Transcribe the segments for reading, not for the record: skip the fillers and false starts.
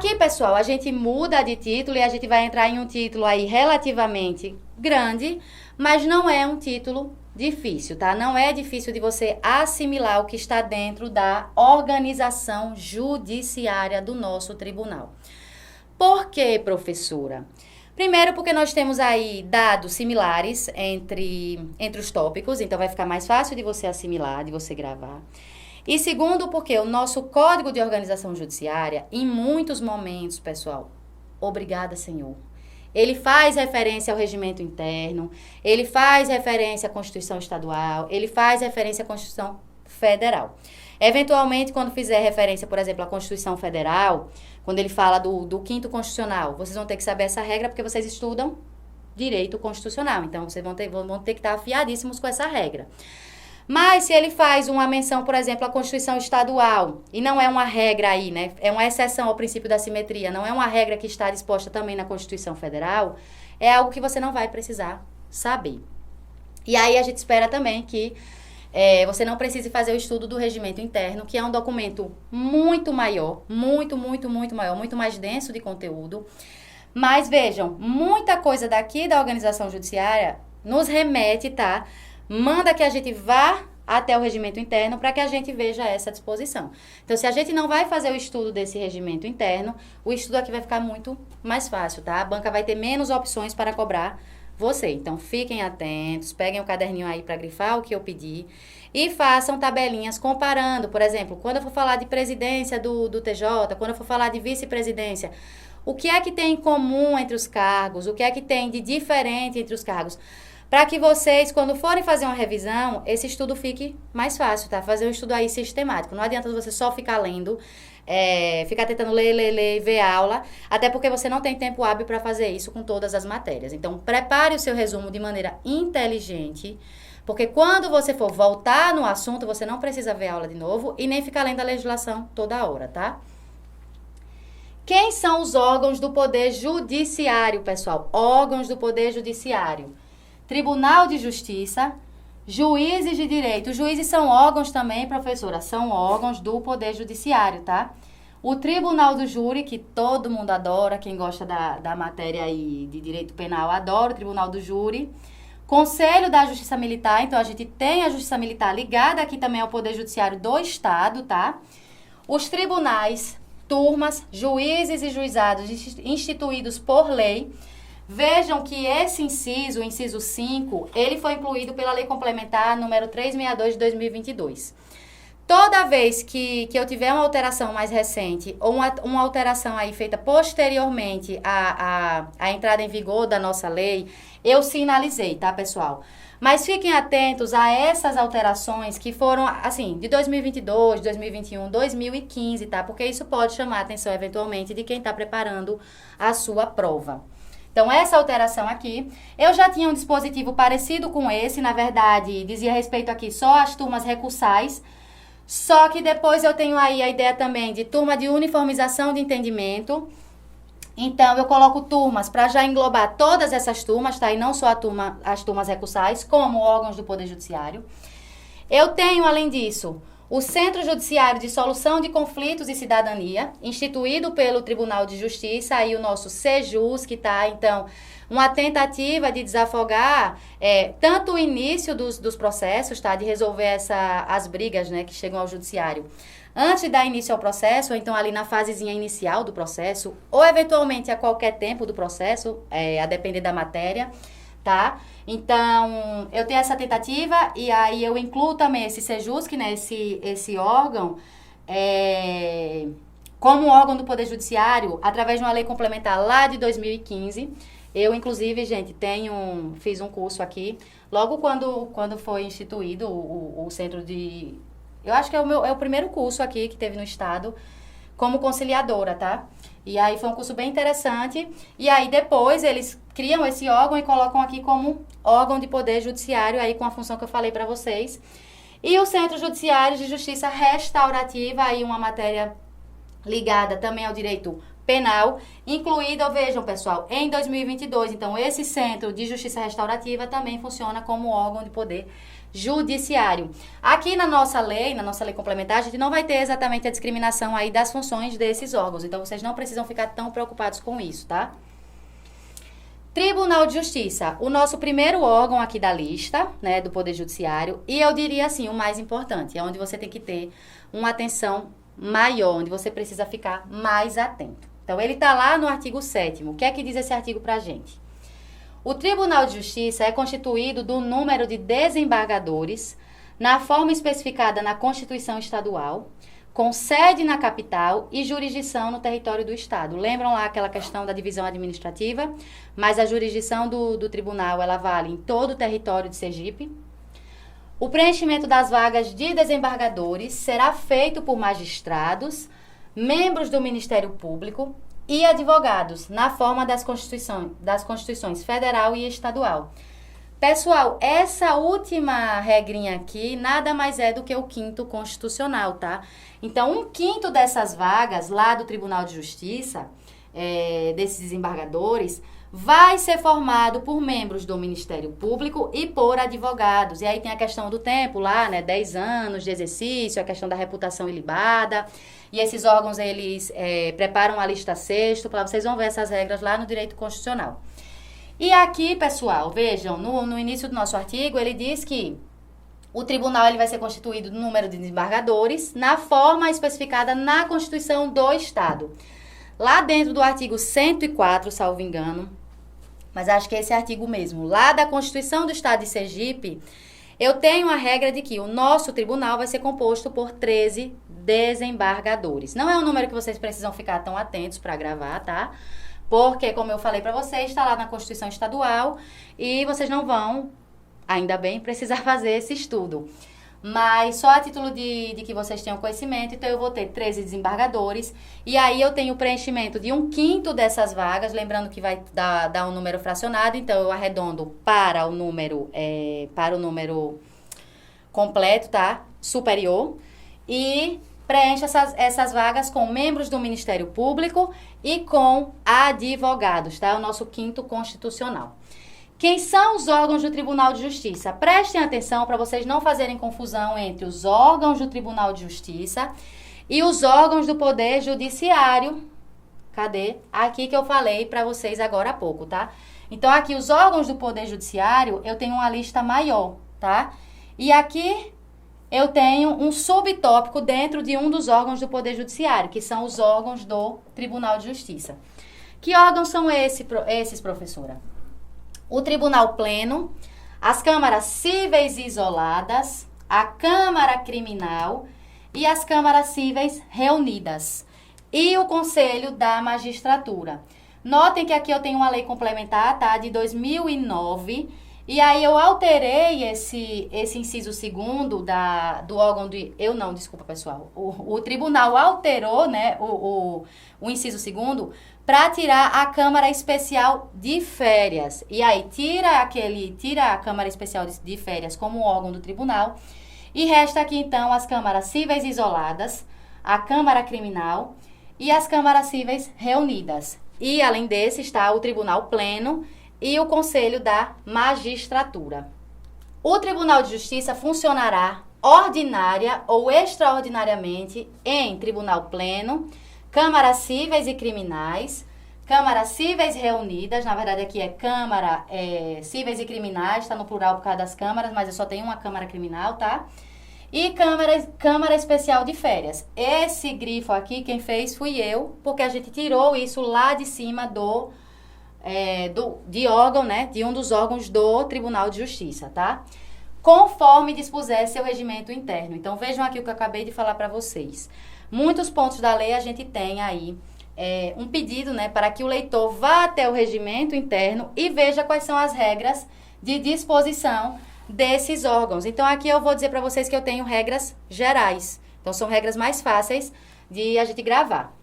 Aqui, pessoal, a gente muda de título e a gente vai entrar em um título aí relativamente grande, mas não é um título difícil, tá? Não é difícil de você assimilar o que está dentro da organização judiciária do nosso tribunal. Por quê, professora? Primeiro, porque nós temos aí dados similares entre os tópicos, então vai ficar mais fácil de você assimilar, de você gravar. E segundo, porque o nosso Código de Organização Judiciária, em muitos momentos, pessoal, obrigada, Senhor, ele faz referência ao regimento interno, ele faz referência à Constituição Estadual, ele faz referência à Constituição Federal. Eventualmente, quando fizer referência, por exemplo, à Constituição Federal, quando ele fala do 5º Constitucional, vocês vão ter que saber essa regra porque vocês estudam direito constitucional. Então, vocês vão ter que estar afiadíssimos com essa regra. Mas se ele faz uma menção, por exemplo, à Constituição Estadual, e não é uma regra aí, né? É uma exceção ao princípio da simetria, não é uma regra que está disposta também na Constituição Federal, é algo que você não vai precisar saber. E aí a gente espera também que você não precise fazer o estudo do regimento interno, que é um documento muito maior, muito maior, muito mais denso de conteúdo. Mas vejam, muita coisa daqui da organização judiciária nos remete, tá? Manda que a gente vá até o regimento interno para que a gente veja essa disposição. Então, se a gente não vai fazer o estudo desse regimento interno, o estudo aqui vai ficar muito mais fácil, tá? A banca vai ter menos opções para cobrar você. Então, fiquem atentos, peguem o caderninho aí para grifar o que eu pedi e façam tabelinhas comparando. Por exemplo, quando eu for falar de presidência do TJ, quando eu for falar de vice-presidência, o que é que tem em comum entre os cargos? O que é que tem de diferente entre os cargos? Para que vocês, quando forem fazer uma revisão, esse estudo fique mais fácil, tá? Fazer um estudo aí sistemático. Não adianta você só ficar lendo, ficar tentando ler, ver a aula, até porque você não tem tempo hábil para fazer isso com todas as matérias. Então, prepare o seu resumo de maneira inteligente, porque quando você for voltar no assunto, você não precisa ver a aula de novo e nem ficar lendo a legislação toda hora, tá? Quem são os órgãos do Poder Judiciário, pessoal? Órgãos do Poder Judiciário. Tribunal de Justiça, juízes de direito. Os juízes são órgãos também, professora, são órgãos do Poder Judiciário, tá? O Tribunal do Júri, que todo mundo adora, quem gosta da matéria aí de direito penal adora o Tribunal do Júri. Conselho da Justiça Militar, então a gente tem a Justiça Militar ligada aqui também ao Poder Judiciário do Estado, tá? Os tribunais, turmas, juízes e juizados instituídos por lei. Vejam que esse inciso, o inciso 5, ele foi incluído pela Lei Complementar número 362 de 2022. Toda vez que eu tiver uma alteração mais recente ou uma alteração aí feita posteriormente à entrada em vigor da nossa lei, eu sinalizei, tá, pessoal? Mas fiquem atentos a essas alterações que foram, assim, de 2022, 2021, 2015, tá? Porque isso pode chamar a atenção, eventualmente, de quem está preparando a sua prova. Então, essa alteração aqui, eu já tinha um dispositivo parecido com esse, na verdade, dizia respeito aqui só às turmas recursais, só que depois eu tenho aí a ideia também de turma de uniformização de entendimento. Então, eu coloco turmas para já englobar todas essas turmas, tá? E não só as turmas recursais, como órgãos do Poder Judiciário. Eu tenho, além disso, o Centro Judiciário de Solução de Conflitos e Cidadania, instituído pelo Tribunal de Justiça, aí o nosso CEJUS, que está, então, uma tentativa de desafogar tanto o início dos processos, tá? De resolver as brigas, né, que chegam ao judiciário antes de dar início ao processo, ou então ali na fasezinha inicial do processo, ou eventualmente a qualquer tempo do processo, a depender da matéria, tá? Então, eu tenho essa tentativa e aí eu incluo também esse CEJUSC, né, esse órgão, como órgão do Poder Judiciário, através de uma lei complementar lá de 2015. Eu, inclusive, gente, fiz um curso aqui, logo quando foi instituído o Centro de... Eu acho que é o primeiro curso aqui que teve no estado como conciliadora, tá? E aí foi um curso bem interessante. E aí depois eles criam esse órgão e colocam aqui como órgão de poder judiciário, aí com a função que eu falei para vocês. E o Centro Judiciário de Justiça Restaurativa, aí uma matéria ligada também ao direito Penal, incluído, vejam pessoal, em 2022. Então, esse Centro de Justiça Restaurativa também funciona como órgão de poder judiciário. Aqui na nossa lei complementar, a gente não vai ter exatamente a discriminação aí das funções desses órgãos. Então, vocês não precisam ficar tão preocupados com isso, tá? Tribunal de Justiça, o nosso primeiro órgão aqui da lista, né, do Poder Judiciário, e eu diria assim, o mais importante, é onde você tem que ter uma atenção maior, onde você precisa ficar mais atento. Então, ele está lá no artigo 7º. O que é que diz esse artigo pra gente? O Tribunal de Justiça é constituído do número de desembargadores na forma especificada na Constituição Estadual, com sede na capital e jurisdição no território do Estado. Lembram lá aquela questão da divisão administrativa? Mas a jurisdição do tribunal, ela vale em todo o território de Sergipe. O preenchimento das vagas de desembargadores será feito por magistrados, membros do Ministério Público e advogados, na forma das Constituições Federal e Estadual. Pessoal, essa última regrinha aqui nada mais é do que o 5º constitucional, tá? Então, 1/5 dessas vagas lá do Tribunal de Justiça, desses desembargadores, vai ser formado por membros do Ministério Público e por advogados. E aí tem a questão do tempo lá, né? 10 anos de exercício, a questão da reputação ilibada. E esses órgãos, eles preparam a lista sexto, vocês vão ver essas regras lá no direito constitucional. E aqui, pessoal, vejam, no início do nosso artigo, ele diz que o tribunal ele vai ser constituído do número de desembargadores na forma especificada na Constituição do Estado. Lá dentro do artigo 104, salvo engano, mas acho que é esse artigo mesmo, lá da Constituição do Estado de Sergipe, eu tenho a regra de que o nosso tribunal vai ser composto por 13 desembargadores. Não é um número que vocês precisam ficar tão atentos para gravar, tá? Porque, como eu falei para vocês, está lá na Constituição Estadual e vocês não vão, ainda bem, precisar fazer esse estudo. Mas só a título de que vocês tenham conhecimento, então eu vou ter 13 desembargadores e aí eu tenho o preenchimento de 1/5 dessas vagas, lembrando que vai dar um número fracionado, então eu arredondo para o número completo, tá? Superior, e preenche essas vagas com membros do Ministério Público e com advogados, tá? O nosso 5º constitucional. Quem são os órgãos do Tribunal de Justiça? Prestem atenção para vocês não fazerem confusão entre os órgãos do Tribunal de Justiça e os órgãos do Poder Judiciário. Cadê? Aqui que eu falei para vocês agora há pouco, tá? Então, aqui, os órgãos do Poder Judiciário, eu tenho uma lista maior, tá? E aqui eu tenho um subtópico dentro de um dos órgãos do Poder Judiciário, que são os órgãos do Tribunal de Justiça. Que órgãos são esses, professora? O Tribunal Pleno, as câmaras cíveis isoladas, a Câmara Criminal e as câmaras cíveis reunidas. E o Conselho da Magistratura. Notem que aqui eu tenho uma lei complementar, tá? De 2009. E aí eu alterei esse inciso 2º do órgão de... desculpa, pessoal. O tribunal alterou, né, o inciso 2º para tirar a Câmara Especial de Férias. E aí tira a Câmara Especial de Férias como órgão do tribunal. E resta aqui, então, as câmaras cíveis isoladas, a Câmara Criminal e as câmaras cíveis reunidas. E, além desse, está o Tribunal Pleno e o Conselho da Magistratura. O Tribunal de Justiça funcionará ordinária ou extraordinariamente em Tribunal Pleno, Câmaras Cíveis e Criminais, Câmaras Cíveis Reunidas, na verdade aqui é Câmara Cíveis e Criminais, está no plural por causa das câmaras, mas eu só tenho uma Câmara Criminal, tá? E Câmara Especial de Férias. Esse grifo aqui, quem fez fui eu, porque a gente tirou isso lá de cima de órgão, né? De um dos órgãos do Tribunal de Justiça, tá? Conforme dispuser seu regimento interno. Então, vejam aqui o que eu acabei de falar para vocês. Muitos pontos da lei a gente tem aí um pedido, né? Para que o leitor vá até o regimento interno e veja quais são as regras de disposição desses órgãos. Então, aqui eu vou dizer para vocês que eu tenho regras gerais. Então, são regras mais fáceis de a gente gravar.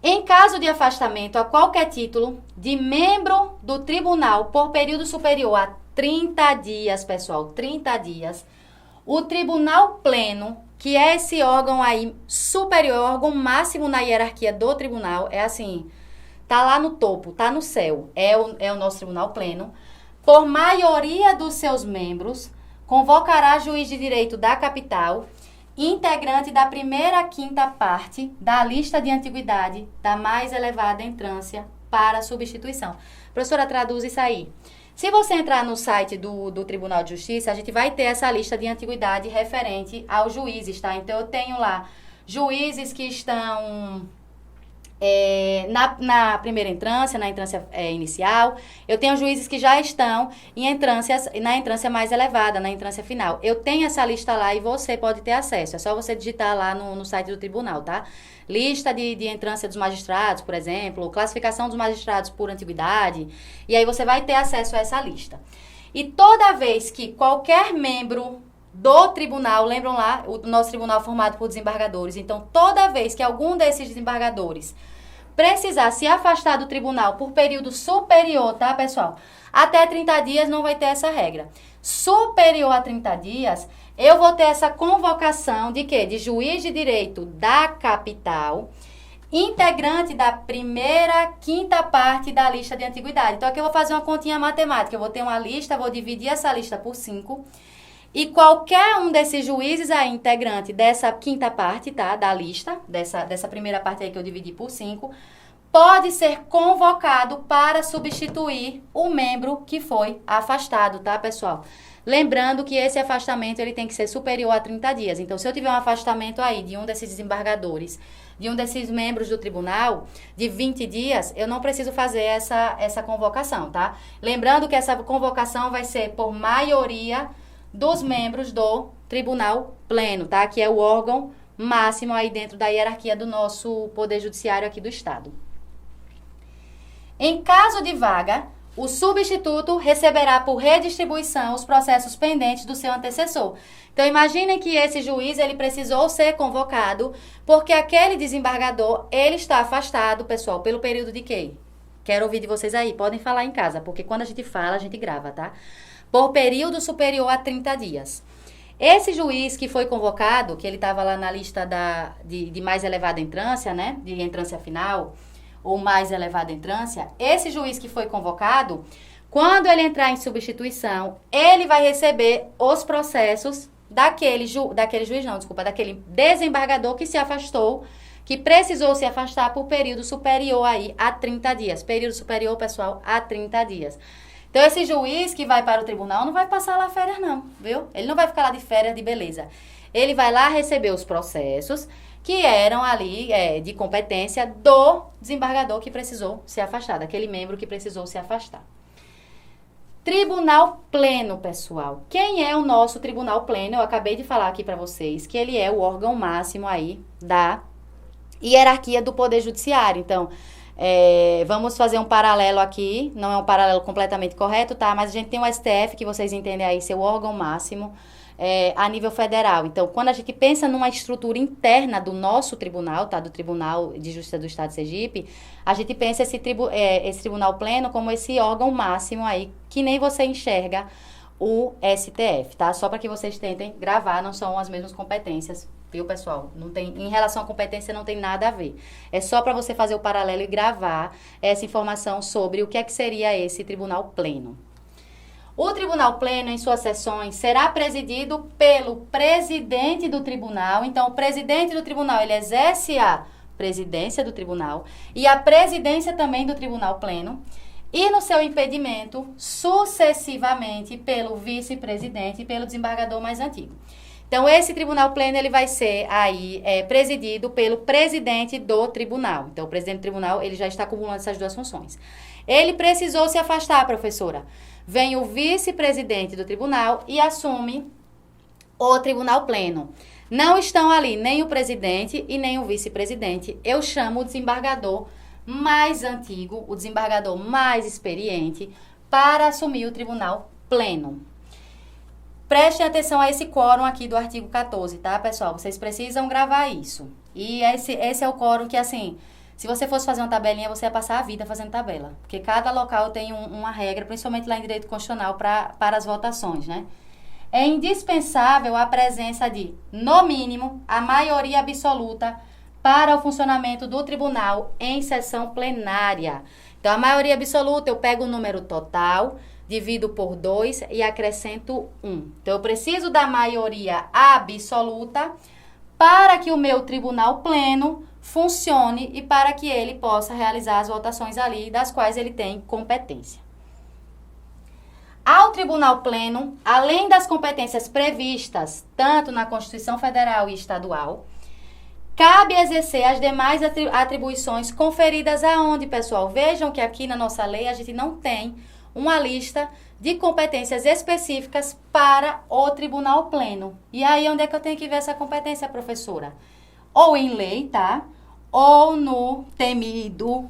Em caso de afastamento a qualquer título de membro do tribunal por período superior a 30 dias, pessoal, 30 dias, o Tribunal Pleno que é esse órgão aí superior, órgão máximo na hierarquia do tribunal, é assim, tá lá no topo, tá no céu, é o nosso tribunal pleno, por maioria dos seus membros, convocará juiz de direito da capital, integrante da primeira quinta parte da lista de antiguidade da mais elevada entrância para substituição. Professora, traduz isso aí. Se você entrar no site do Tribunal de Justiça, a gente vai ter essa lista de antiguidade referente aos juízes, tá? Então, eu tenho lá juízes que estão na primeira entrância, na entrância inicial. Eu tenho juízes que já estão na entrância mais elevada, na entrância final. Eu tenho essa lista lá e você pode ter acesso. É só você digitar lá no site do tribunal, tá? Lista de entrância dos magistrados, por exemplo, classificação dos magistrados por antiguidade. E aí você vai ter acesso a essa lista. E toda vez que qualquer membro do tribunal, lembram lá, o nosso tribunal é formado por desembargadores. Então, toda vez que algum desses desembargadores precisar se afastar do tribunal por período superior, tá, pessoal? Até 30 dias não vai ter essa regra. Superior a 30 dias, eu vou ter essa convocação de quê? De juiz de direito da capital, integrante da primeira quinta parte da lista de antiguidade. Então, aqui eu vou fazer uma continha matemática. Eu vou ter uma lista, vou dividir essa lista por 5. E qualquer um desses juízes aí, integrante dessa quinta parte, tá? Da lista, dessa primeira parte aí que eu dividi por 5, pode ser convocado para substituir o membro que foi afastado, tá, pessoal? Lembrando que esse afastamento, ele tem que ser superior a 30 dias. Então, se eu tiver um afastamento aí de um desses desembargadores, de um desses membros do tribunal, de 20 dias, eu não preciso fazer essa convocação, tá? Lembrando que essa convocação vai ser por maioria dos membros do tribunal pleno, tá? Que é o órgão máximo aí dentro da hierarquia do nosso poder judiciário aqui do estado. Em caso de vaga, o substituto receberá por redistribuição os processos pendentes do seu antecessor. Então, imaginem que esse juiz, ele precisou ser convocado porque aquele desembargador, ele está afastado, pessoal, pelo período de quê? Quero ouvir de vocês aí, podem falar em casa, porque quando a gente fala, a gente grava, tá? Por período superior a 30 dias. Esse juiz que foi convocado, que ele estava lá na lista de mais elevada entrância, né? De entrância final, ou mais elevada entrância, esse juiz que foi convocado, quando ele entrar em substituição, ele vai receber os processos daquele desembargador que se afastou, que precisou se afastar por período superior aí a 30 dias. Período superior, pessoal, a 30 dias. Então, esse juiz que vai para o tribunal não vai passar lá férias, não, viu? Ele não vai ficar lá de férias de beleza. Ele vai lá receber os processos que eram ali de competência do desembargador que precisou se afastar, daquele membro que precisou se afastar. Tribunal pleno, pessoal. Quem é o nosso tribunal pleno? Eu acabei de falar aqui para vocês que ele é o órgão máximo aí da hierarquia do Poder Judiciário. Então, vamos fazer um paralelo aqui, não é um paralelo completamente correto, tá? Mas a gente tem o STF, que vocês entendem aí, seu órgão máximo a nível federal. Então, quando a gente pensa numa estrutura interna do nosso tribunal, tá? Do Tribunal de Justiça do Estado de Sergipe, a gente pensa esse tribunal pleno como esse órgão máximo aí, que nem você enxerga o STF, tá? Só para que vocês tentem gravar, não são as mesmas competências, viu, pessoal? Não tem, em relação à competência, não tem nada a ver. É só para você fazer o paralelo e gravar essa informação sobre o que é que seria esse tribunal pleno. O tribunal pleno, em suas sessões, será presidido pelo presidente do tribunal. Então, o presidente do tribunal, ele exerce a presidência do tribunal e a presidência também do tribunal pleno. E no seu impedimento, sucessivamente, pelo vice-presidente e pelo desembargador mais antigo. Então, esse tribunal pleno, ele vai ser aí presidido pelo presidente do tribunal. Então, o presidente do tribunal, ele já está acumulando essas duas funções. Ele precisou se afastar, professora. Vem o vice-presidente do tribunal e assume o tribunal pleno. Não estão ali nem o presidente e nem o vice-presidente. Eu chamo o desembargador mais antigo, o desembargador mais experiente, para assumir o tribunal pleno. Prestem atenção a esse quórum aqui do artigo 14, tá, pessoal? Vocês precisam gravar isso. E esse é o quórum que, assim, se você fosse fazer uma tabelinha, você ia passar a vida fazendo tabela. Porque cada local tem uma regra, principalmente lá em direito constitucional, para as votações, né? é indispensável a presença de, no mínimo, a maioria absoluta para o funcionamento do tribunal em sessão plenária. Então, a maioria absoluta, eu pego o número total, divido por 2 e acrescento 1. Então, eu preciso da maioria absoluta para que o meu tribunal pleno funcione e para que ele possa realizar as votações ali das quais ele tem competência. Ao Tribunal Pleno, além das competências previstas tanto na Constituição Federal e Estadual, cabe exercer as demais atribuições conferidas aonde, pessoal? Vejam que aqui na nossa lei a gente não tem uma lista de competências específicas para o Tribunal Pleno. E aí, onde é que eu tenho que ver essa competência, professora? Ou em lei, tá? Ou no temido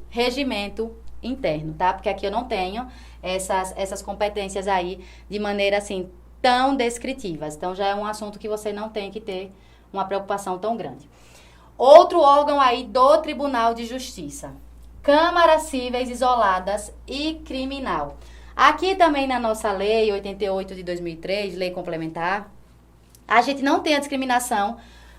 regimento interno, tá? Porque aqui eu não tenho essas competências aí de maneira assim tão descritivas. Então já é um assunto que você não tem que ter uma preocupação tão grande. Outro órgão aí do Tribunal de Justiça: Câmaras Cíveis Isoladas e Criminal. Aqui também na nossa lei 88 de 2003, lei complementar, a gente não tem a discriminação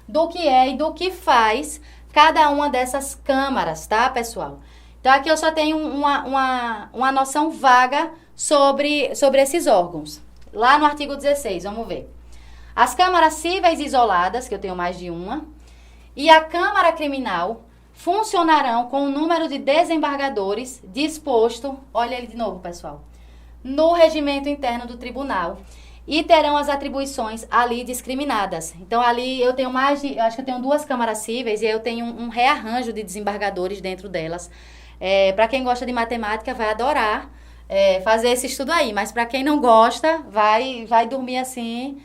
do que é e do que faz cada uma dessas câmaras, tá, pessoal? Então, aqui eu só tenho uma noção vaga sobre esses órgãos. Lá no artigo 16, vamos ver. As câmaras cíveis isoladas, que eu tenho mais de uma, e a Câmara Criminal funcionarão com o número de desembargadores disposto, olha ele de novo, pessoal, no regimento interno do tribunal, e terão as atribuições ali discriminadas. Então, ali eu tenho eu acho que eu tenho 2 câmaras cíveis e eu tenho um rearranjo de desembargadores dentro delas. Para quem gosta de matemática, vai adorar fazer esse estudo aí, mas para quem não gosta, vai dormir assim.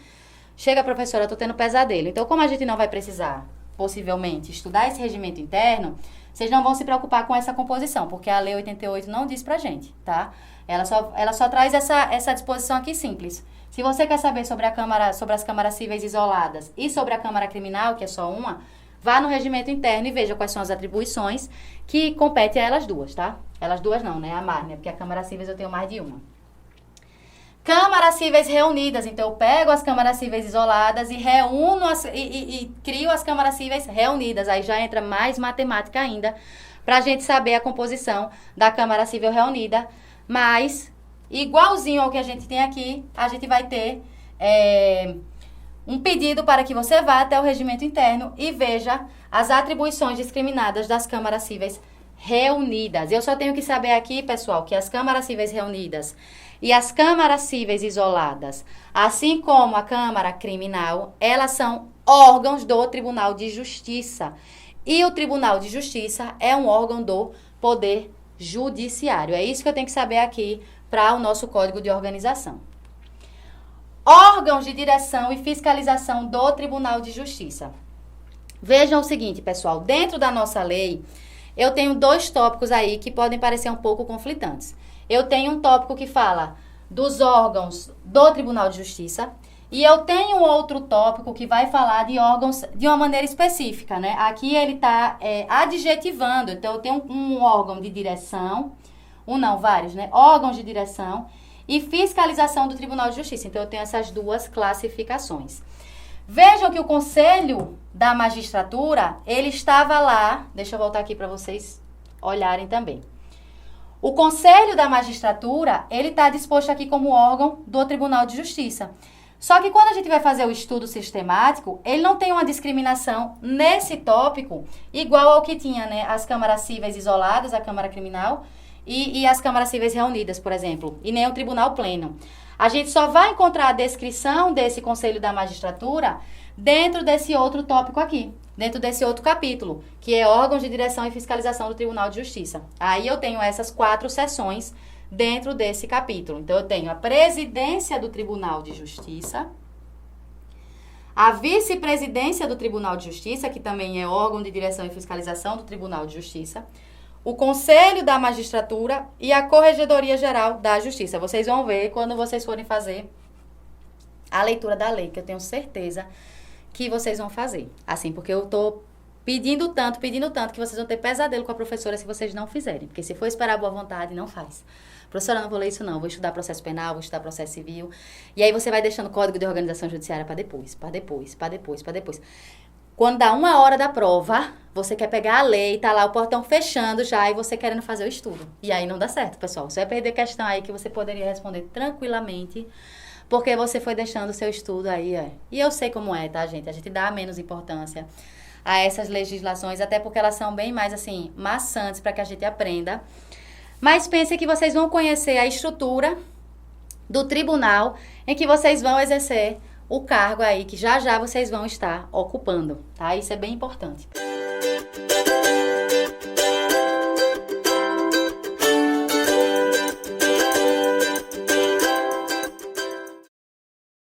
Chega, professora, eu tô tendo pesadelo. Então, como a gente não vai precisar, possivelmente, estudar esse regimento interno, vocês não vão se preocupar com essa composição, porque a Lei 88 não diz pra gente, tá? Ela só traz essa disposição aqui simples. Se você quer saber sobre as câmaras cíveis isoladas e sobre a Câmara Criminal, que é só uma, vá no regimento interno e veja quais são as atribuições que competem a elas duas, tá? Elas duas não, né? A mais, né? Porque a Câmara Cíveis eu tenho mais de uma. Câmaras Cíveis reunidas. Então, eu pego as câmaras cíveis isoladas e reúno e crio as câmaras cíveis reunidas. Aí já entra mais matemática ainda pra gente saber a composição da Câmara Cível reunida. Mas, igualzinho ao que a gente tem aqui, a gente vai ter um pedido para que você vá até o regimento interno e veja as atribuições discriminadas das câmaras cíveis reunidas. Eu só tenho que saber aqui, pessoal, que as câmaras cíveis reunidas e as câmaras cíveis isoladas, assim como a Câmara Criminal, elas são órgãos do Tribunal de Justiça. E o Tribunal de Justiça é um órgão do Poder Judiciário. É isso que eu tenho que saber aqui para o nosso Código de Organização. Órgãos de direção e fiscalização do Tribunal de Justiça. Vejam o seguinte, pessoal, dentro da nossa lei, eu tenho 2 tópicos aí que podem parecer um pouco conflitantes. Eu tenho um tópico que fala dos órgãos do Tribunal de Justiça e eu tenho outro tópico que vai falar de órgãos de uma maneira específica, né? Aqui ele está adjetivando, então eu tenho um órgão de direção, vários, né? Órgãos de direção e fiscalização do Tribunal de Justiça. Então, eu tenho essas 2 classificações. Vejam que o Conselho da Magistratura, ele estava lá, deixa eu voltar aqui para vocês olharem também. O Conselho da Magistratura, ele está disposto aqui como órgão do Tribunal de Justiça. Só que quando a gente vai fazer o estudo sistemático, ele não tem uma discriminação nesse tópico igual ao que tinha, né? As câmaras cíveis isoladas, a Câmara Criminal e as câmaras cíveis reunidas, por exemplo, e nem o Tribunal Pleno. A gente só vai encontrar a descrição desse Conselho da Magistratura dentro desse outro tópico aqui, dentro desse outro capítulo, que é órgãos de direção e fiscalização do Tribunal de Justiça. Aí eu tenho essas 4 seções dentro desse capítulo. Então, eu tenho a presidência do Tribunal de Justiça, a vice-presidência do Tribunal de Justiça, que também é órgão de direção e fiscalização do Tribunal de Justiça, o Conselho da Magistratura e a Corregedoria Geral da Justiça. Vocês vão ver quando vocês forem fazer a leitura da lei, que eu tenho certeza que vocês vão fazer. Assim, porque eu tô pedindo tanto, que vocês vão ter pesadelo com a professora se vocês não fizerem. Porque se for esperar boa vontade, não faz. Professora, não vou ler isso não, vou estudar processo penal, vou estudar processo civil. E aí você vai deixando o Código de Organização Judiciária para depois, para depois, para depois, para depois. Quando dá 1 hora da prova, você quer pegar a lei, tá lá o portão fechando já e você querendo fazer o estudo. E aí não dá certo, pessoal. Você vai perder questão aí que você poderia responder tranquilamente, porque você foi deixando o seu estudo aí, E eu sei como é, tá, gente? A gente dá menos importância a essas legislações, até porque elas são bem mais, assim, maçantes para que a gente aprenda. Mas pense que vocês vão conhecer a estrutura do tribunal em que vocês vão exercer o cargo aí que já já vocês vão estar ocupando, tá? Isso é bem importante.